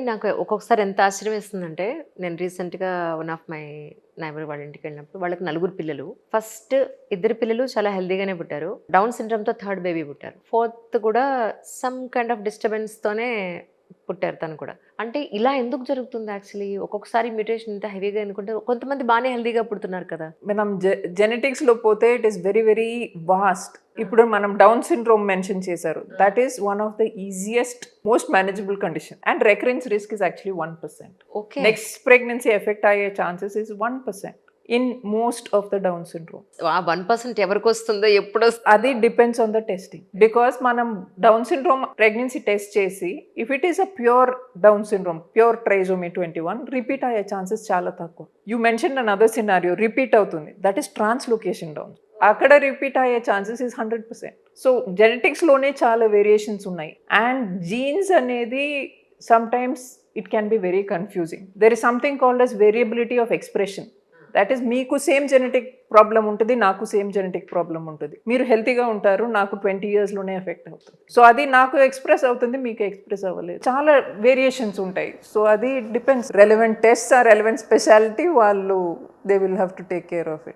నాకు ఒక్కొక్కసారి ఎంత ఆశ్చర్యం వేస్తుందంటే, నేను రీసెంట్‌గా వన్ ఆఫ్ మై నైబర్ వాళ్ళ ఇంటికెళ్ళినప్పుడు వాళ్ళకి నలుగురు పిల్లలు. ఫస్ట్ ఇద్దరు పిల్లలు చాలా హెల్తీగానే పుట్టారు. డౌన్ సిండ్రోమ్‌తో థర్డ్ బేబీ పుట్టారు. ఫోర్త్ కూడా సమ్ కైండ్ ఆఫ్ డిస్టర్బెన్స్‌తోనే పుట్టారు తను కూడా. అంటే ఇలా ఎందుకు జరుగుతుంది యాక్చువల్లీ? ఒక్కొక్కసారి మ్యుటేషన్ ఇంత హెవీగా ఎందుకుంటే కొంతమంది బానే హెల్తీగా పుడుతున్నారు కదా! మనం జెనెటిక్స్లో పోతే it is very very vast. ఇప్పుడు మనం డౌన్ సిండ్రోమ్ మెన్షన్ చేశారు. That is one of the easiest most manageable condition and recurrence risk is actually 1%. Okay. Next pregnancy effect అయ్యే chances is 1% in most of the down syndrome. ఆ 1% ఎవరికొస్తుందో ఎప్పుడొస్తుందో అది depends on the testing. Because మనం down syndrome pregnancy test చేసి if it is a pure down syndrome, pure trisomy 21, repeat అయ్యే chances చాలా తక్కువ. You mention another scenario, repeat అవుతుంది, దట్ ఈస్ ట్రాన్స్లోకేషన్ డౌన్. అక్కడ రిపీట్ అయ్యే ఛాన్సెస్ ఇస్ 100%. సో జెనెటిక్స్లోనే చాలా వేరియేషన్స్ ఉన్నాయి. అండ్ జీన్స్ అనేది sometimes it can be very confusing. There is something called as variability of expression. That is మీకు same genetic problem ఉంటుంది, నాకు సేమ్ జెనెటిక్ ప్రాబ్లం ఉంటుంది. మీరు హెల్తీగా ఉంటారు, నాకు 20 yearsలోనే ఎఫెక్ట్ అవుతుంది. సో అది నాకు ఎక్స్ప్రెస్ అవుతుంది, మీకు ఎక్స్ప్రెస్ అవ్వలేదు. చాలా వేరియేషన్స్ ఉంటాయి. సో అది depends. Relevant test or relevant speciality వాళ్ళు they will have to take care of it.